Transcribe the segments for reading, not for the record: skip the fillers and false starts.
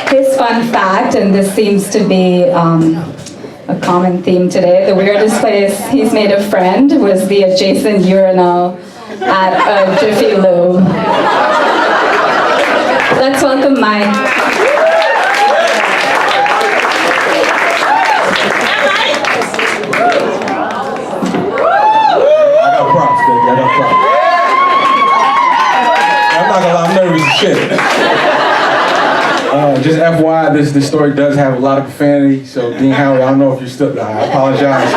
His fun fact, and this seems to be a common theme today, the weirdest place he's made a friend was the adjacent urinal at Jiffy Lube. Let's welcome Mike. I'm nervous as shit. Just FYI, this story does have a lot of profanity, so Dean Howard, I don't know if you're still, I apologize.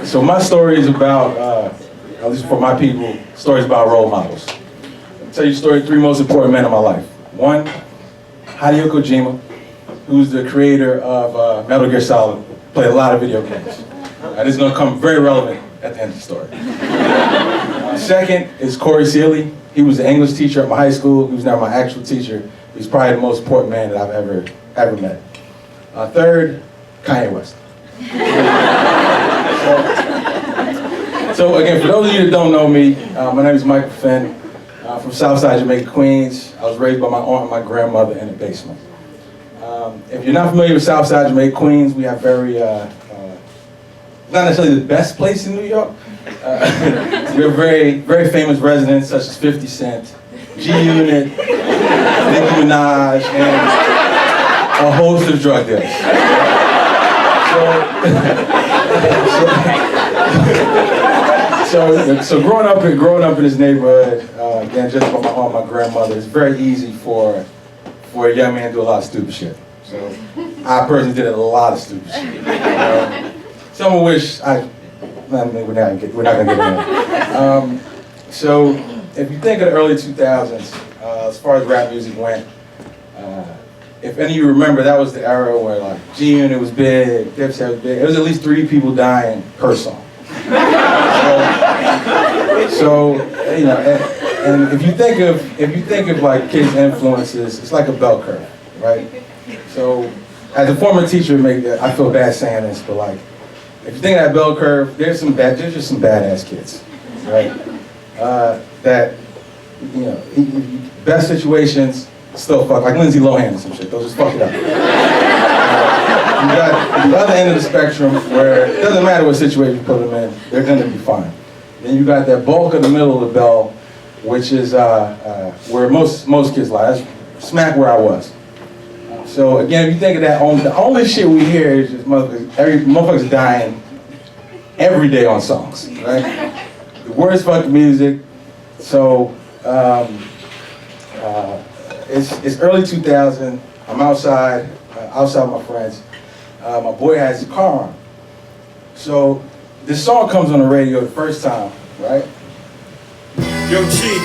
So my story is about, at least for my people, stories about role models. I'll tell you a story of 3 most important men in my life. 1, Hideo Kojima, who's the creator of Metal Gear Solid, played a lot of video games. This is going to come very relevant at the end of the story. 2nd is Seeley. He was the English teacher at my high school. He was never my actual teacher. He's probably the most important man that I've ever met. 3rd, Kanye West. So again, for those of you that don't know me, my name is Michael Finn. From Southside Jamaica, Queens. I was raised by my aunt and my grandmother in the basement. If you're not familiar with Southside Jamaica, Queens, we have very not necessarily the best place in New York. We have very famous residents such as 50 Cent, G-Unit, Nicki Minaj, and a host of drug dealers. So growing up in this neighborhood, again, just by my aunt, my grandmother, it's very easy for a young man to do a lot of stupid shit. So I personally did a lot of stupid shit. Some of which we're not gonna get into that. So if you think of the early 2000s, as far as rap music went, if any of you remember, that was the era where like G-Unit was big, Dipset was big. There was at least 3 people dying per song. So you know, and if you think of like kids' influences, it's like a bell curve, right? So as a former teacher, I feel bad saying this, but like, if you think of that bell curve, there's just some badass kids, right? That, you know, best situations still fuck, like Lindsay Lohan and some shit, they'll just fuck it up. You got the other end of the spectrum where it doesn't matter what situation you put them in, they're gonna be fine. Then you got that bulk of the middle of the bell, which is where most kids lie. That's smack where I was. So again, if you think of that, the only shit we hear is just motherfuckers dying every day on songs, right? The worst fucking music. So it's early 2000. I'm outside with my friends. My boy has his car on. So this song comes on the radio the first time, right? Yo, G,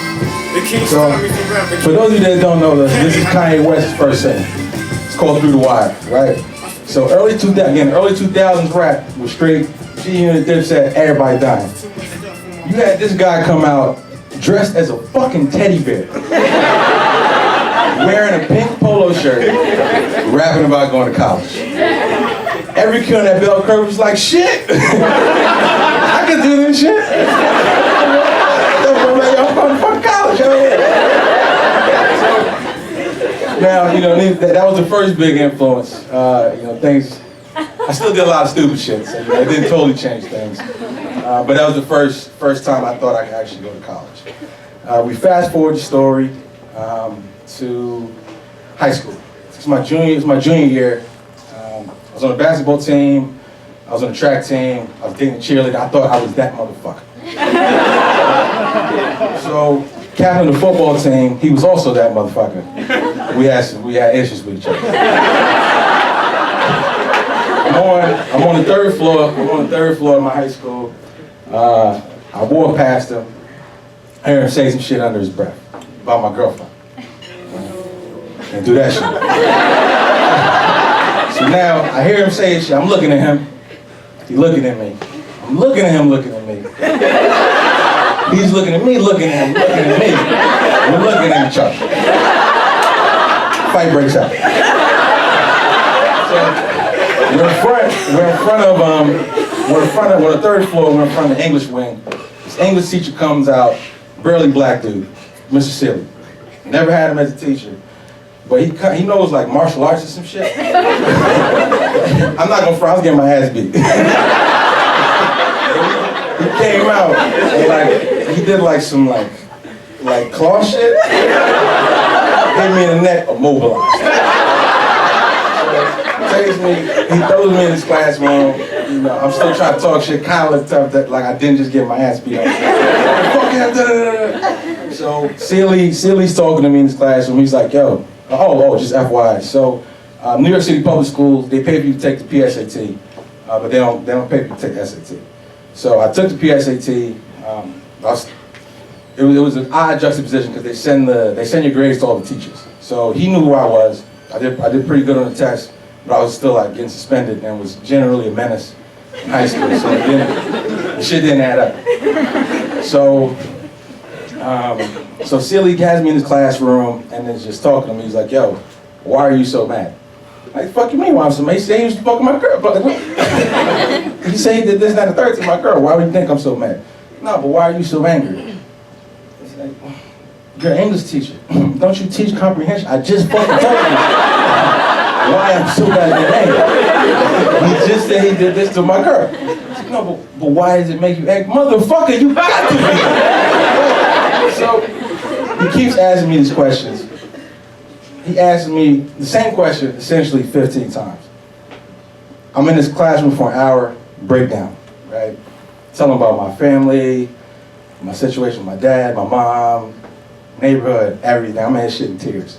they can't stop me from rapping. For those of you that don't know this is Kanye West's first single. It's called Through the Wire, right? So early 2000s rap was straight G-Unit, Dipset, everybody dying. You had this guy come out dressed as a fucking teddy bear, wearing a pink polo shirt, rapping about going to college. Every kid on that bell curve was like, shit, I can do this shit. I'm going to fucking college, Now, you know, that was the first big influence. You know, I still did a lot of stupid shit, so you know, it didn't totally change things. But that was the first time I thought I could actually go to college. We fast forward the story to high school. It's my junior year. I was on the basketball team. I was on the track team. I was dating a cheerleader. I thought I was that motherfucker. So, captain of the football team, he was also that motherfucker. We had issues with each other. I'm on the third floor. I'm on the 3rd floor of my high school. I walk past him. I hear him say some shit under his breath about my girlfriend. Can't do that shit. So now I hear him say shit. I'm looking at him. He's looking at me. I'm looking at him, looking at me. He's looking at me, looking at him, looking at me. We're looking at each other. Fight breaks out. So we're in front of on the 3rd floor. We're in front of the English wing. This English teacher comes out, burly black dude, Mr. Seeley. Never had him as a teacher. But he knows like martial arts or some shit. I'm not gonna front, I was getting my ass beat. He came out and like, he did like some like claw shit. Hit me in the neck, immobilized. Takes me, he throws me in his classroom. You know, I'm still trying to talk shit, kind of tough that like I didn't just get my ass beat up. So Seeley's talking to me in his classroom. He's like, yo, just FYI. So New York City public schools, they pay for you to take the PSAT, but they don't pay for you to take the SAT. So I took the PSAT. It was an odd juxtaposition because they send your grades to all the teachers. So he knew who I was. I did pretty good on the test, but I was still like getting suspended and was generally a menace in high school. So the shit didn't add up. So Seeley has me in his classroom and is just talking to me. He's like, yo, why are you so mad? Like, fuck you mean why I'm so mad? He said he was fucking my girl. He said he did this, that, and the third to my girl. Why would you think I'm so mad? No, but why are you so angry? He's like, you're an English teacher. Don't you teach comprehension? I just fucking told you why I'm so goddamn angry. He just said he did this to my girl. Said, no, but why does it make you angry? Motherfucker, you got to be. So he keeps asking me these questions. He asked me the same question essentially 15 times. I'm in this classroom for an hour, breakdown, right? Tell him about my family, my situation with my dad, my mom, neighborhood, everything. I'm in his shit in tears.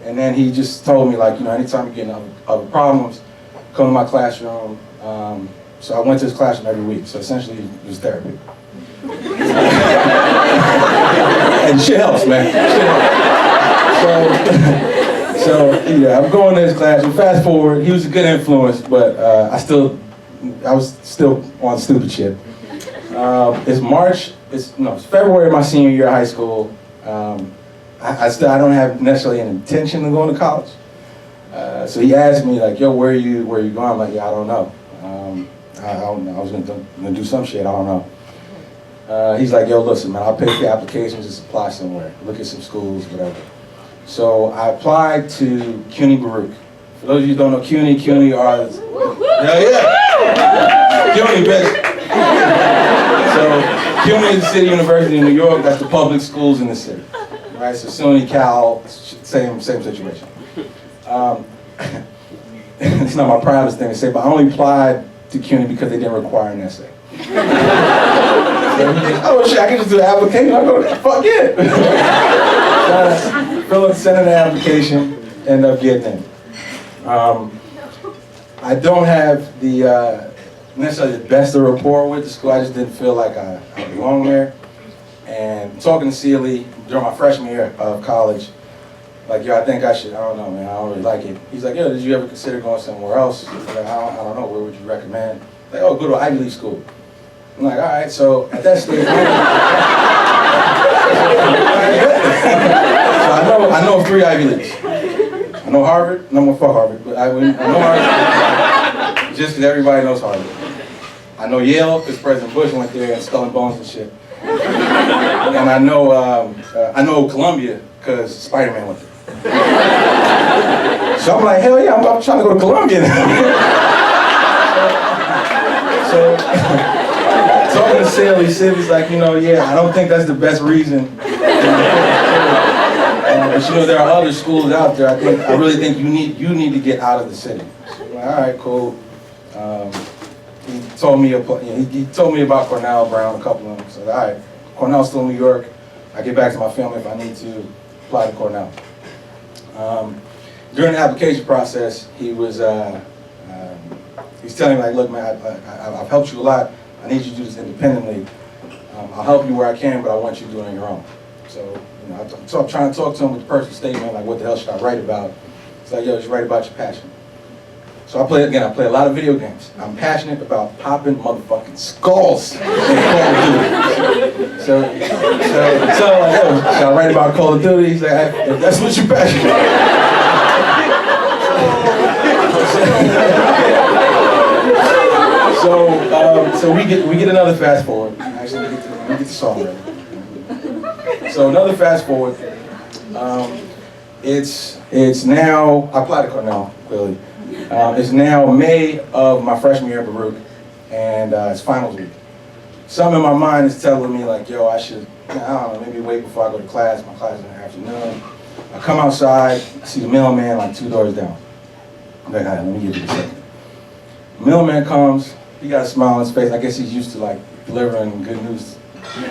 And then he just told me, like, you know, anytime you get in other problems, come to my classroom. So I went to his classroom every week. So essentially it was therapy. And shit helps, man. Shit helps. So yeah, I'm going to his classroom. Fast forward, he was a good influence, but I was still on stupid shit. It's February of my senior year of high school. I don't have necessarily an intention of going to college. So he asked me like, yo, where are you going? I'm like, yeah, I don't know. I don't know. I was gonna do some shit, I don't know. He's like, yo, listen, man, I'll pay for your applications, just apply somewhere. Look at some schools, whatever. So I applied to CUNY Baruch. For those of you who don't know CUNY are, hell yeah! CUNY, bitch! So CUNY is the City University in New York, that's the public schools in the city. Right, so SUNY, Cal, same situation. It's not my proudest thing to say, but I only applied to CUNY because they didn't require an essay. So oh shit, I can just do the application. I go, fuck it. Send in the application, end up getting in. I don't have necessarily the best of rapport with the school. I just didn't feel like I belonged there. And talking to Seeley during my freshman year of college, like, yo, I think I don't know, man, I don't really like it. He's like, yo, did you ever consider going somewhere else? I'm like, I don't know, where would you recommend? Like, oh, go to an Ivy League school. I'm like, all right, so at that stage, so I know 3 Ivy Leagues. I know Harvard, no more fuck Harvard, but I know Harvard, just because everybody knows Harvard. I know Yale, because President Bush went there and Skull and Bones and shit. And I know Columbia, because Spider-Man went there. So I'm like, hell yeah, I'm trying to go to Columbia now. So talking to Seeley's like, you know, yeah, I don't think that's the best reason. But you know, there are other schools out there. I really think you need to get out of the city. So I'm like, all right, cool. He told me about Cornell, Brown, a couple of them. So all right, Cornell's still in New York. I get back to my family if I need to apply to Cornell. During the application process, he's telling me like, look, man, I've helped you a lot. I need you to do this independently. I'll help you where I can, but I want you to do it on your own. So, you know, I'm trying to talk to him with the personal statement, like, what the hell should I write about? It's like, yo, just write about your passion. So I play a lot of video games. I'm passionate about popping motherfucking skulls in Call of Duty. So like, yo, should I write about Call of Duty? He's like, if that's what you're passionate about. So we get another fast forward. Actually, we get the song ready. So So another fast forward. It's now, I applied to Cornell, clearly. It's now May of my freshman year at Baruch, and it's finals week. Something in my mind is telling me like, yo, I should, I don't know, maybe wait before I go to class. My class is in the afternoon. I come outside, I see the mailman like 2 doors down. I'm like, all right, let me give you a second. The mailman comes, he got a smile on his face. I guess he's used to like delivering good news. He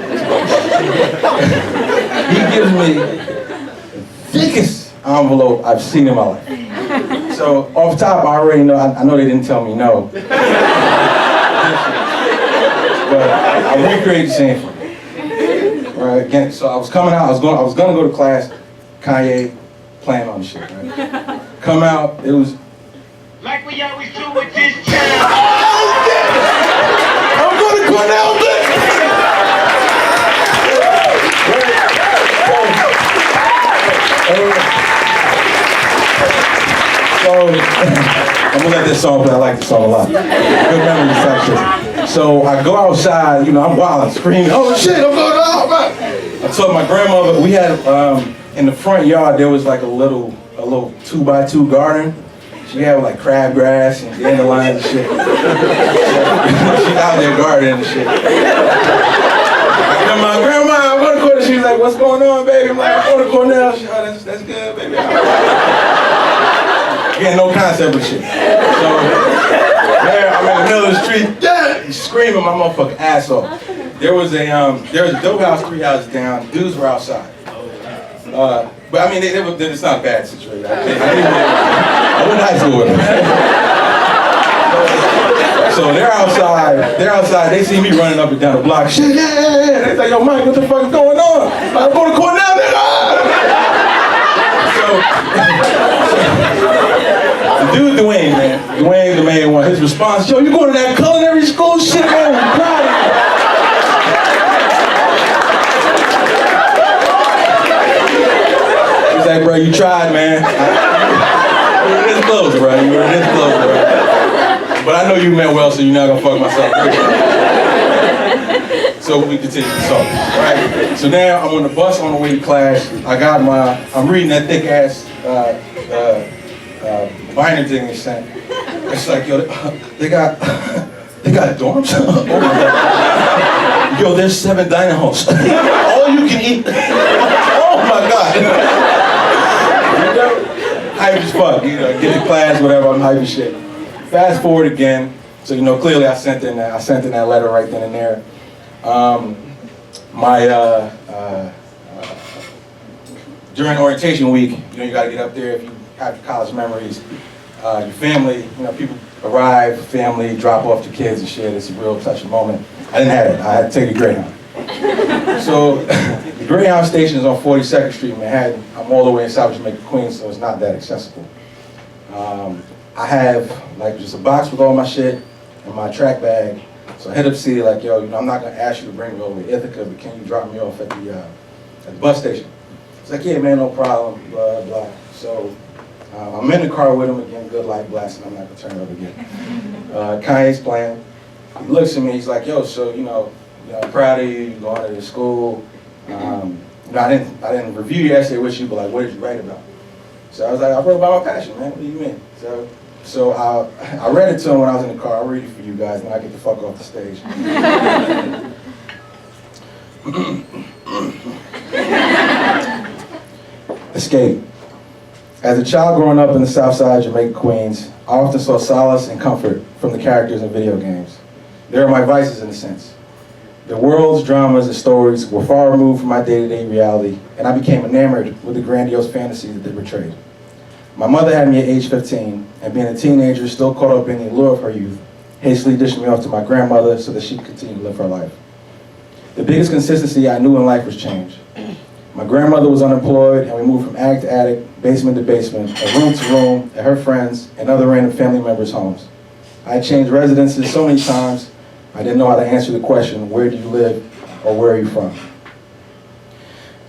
gives me the thickest envelope I've seen in my life. So off top, I already know, I know they didn't tell me no. But I recreated the scene for me. Right, again, so I was coming out, I was gonna go to class, Kanye playing on the shit, right? Come out, it was like we always do with this town. I'm going to Cornell, bitch! So, I'm gonna let this song play. I like this song a lot. Good memories, actually. So I go outside, you know, I'm wild, I'm screaming, oh shit, I'm going out, man. I told my grandmother, we had, in the front yard, there was like a little 2x2 garden. She had like crabgrass and dandelions and shit. She's out there gardening and shit. I come out, Grandma, I'm going to Cornell. She was like, what's going on, baby? I'm like, I'm going to Cornell. She, oh, that's good, baby. Getting no concept of shit. So, there, I'm in the middle of the street, screaming my motherfucking ass off. There was a dope house 3 houses down. Dudes were outside. But I mean, it's not a bad situation. I went to high school with them. So they're outside, they see me running up and down the block. Shit, yeah. They say, yo, Mike, what the fuck is going on? I'm going to Cornell, nigga! The dude, Dwayne, man. Dwayne, the main one, his response, yo, you going to that culinary school shit, man? I'm proud of you. He's like, bro, you tried, man. You were this close, bro. You were this close, bro. But I know you meant well, so you're not gonna fuck myself. So we continue the song, right? So now I'm on the bus on the way to class. I'm reading that thick ass binder thing they sent. It's like, yo, they got dorms? Oh my God. Yo, there's 7 dining halls. All you can eat. Oh my God. Hype as fuck, you know, get to class, whatever, I'm hype as shit. Fast forward again, so you know, clearly I sent in that letter right then and there. During orientation week, you know, you gotta get up there if you have your college memories. Your family, you know, people arrive, family, drop off the kids and shit, it's a real touching moment. I didn't have it, I had to take a Greyhound. So, the Greyhound station is on 42nd Street in Manhattan. I'm all the way in South Jamaica, Queens, so it's not that accessible. I have like just a box with all my shit and my track bag. So I hit up Seeley like, yo, you know, I'm not gonna ask you to bring me over to Ithaca, but can you drop me off at the bus station? He's like, yeah, man, no problem, blah, blah. So I'm in the car with him again, good light blasting, I'm not gonna turn it up again. Kanye's playing. He looks at me, he's like, yo, so, you know, I'm proud of you, you're going to this school. You know, I didn't review your essay with you, but like, what did you write about? So I was like, I wrote about my passion, man. What do you mean? So I read it to him when I was in the car. I'll read it for you guys, and I get the fuck off the stage. Escape. As a child growing up in the South Side of Jamaica, Queens, I often saw solace and comfort from the characters in video games. They are my vices in a sense. The world's dramas and stories were far removed from my day-to-day reality, and I became enamored with the grandiose fantasy that they portrayed. My mother had me at age 15, and being a teenager, still caught up in the allure of her youth, hastily dished me off to my grandmother so that she could continue to live her life. The biggest consistency I knew in life was change. My grandmother was unemployed, and we moved from attic to attic, basement to basement, and room to room, at her friends' and other random family members' homes. I had changed residences so many times, I didn't know how to answer the question, where do you live, or where are you from?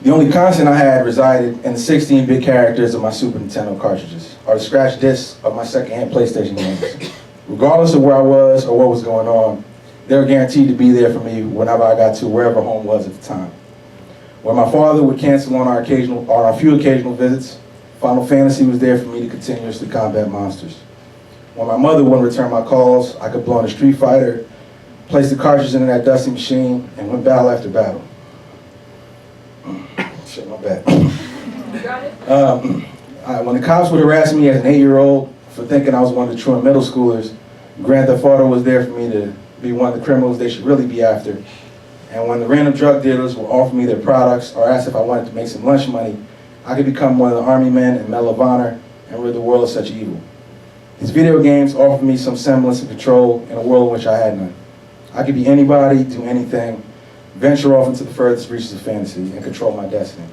The only constant I had resided in the 16-bit characters of my Super Nintendo cartridges, or the scratch discs of my secondhand PlayStation games. Regardless of where I was or what was going on, they were guaranteed to be there for me whenever I got to wherever home was at the time. Where my father would cancel on our few occasional visits, Final Fantasy was there for me to continuously combat monsters. When my mother wouldn't return my calls, I could blow in a Street Fighter, place the cartridge into that dusty machine, and win battle after battle. Shit, my bad. When the cops would harass me as an 8-year-old for thinking I was one of the truant middle schoolers, Grand Theft Auto was there for me to be one of the criminals they should really be after. And when the random drug dealers would offer me their products or ask if I wanted to make some lunch money, I could become one of the army men and Medal of Honor and rid the world of such evil. These video games offered me some semblance of control in a world in which I had none. I could be anybody, do anything, venture off into the furthest reaches of fantasy, and control my destiny.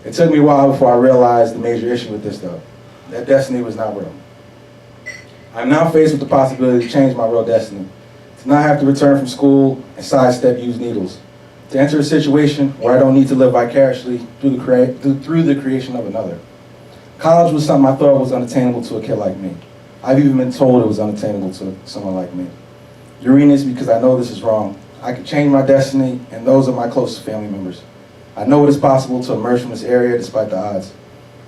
It took me a while before I realized the major issue with this, though. That destiny was not real. I'm now faced with the possibility to change my real destiny, to not have to return from school and sidestep used needles, to enter a situation where I don't need to live vicariously through the creation of another. College was something I thought was unattainable to a kid like me. I've even been told it was unattainable to someone like me. You're reading this because I know this is wrong. I can change my destiny and those of my closest family members. I know it is possible to emerge from this area despite the odds.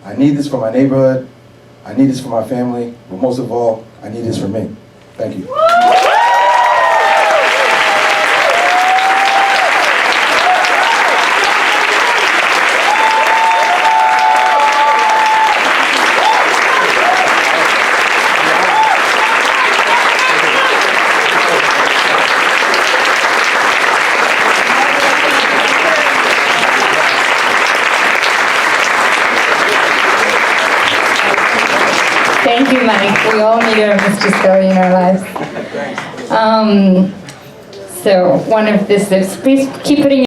I need this for my neighborhood. I need this for my family. But most of all, I need this for me. Thank you. Thank you, Mike. We all need a Mr. Seeley in our lives. So one of this is, please keep putting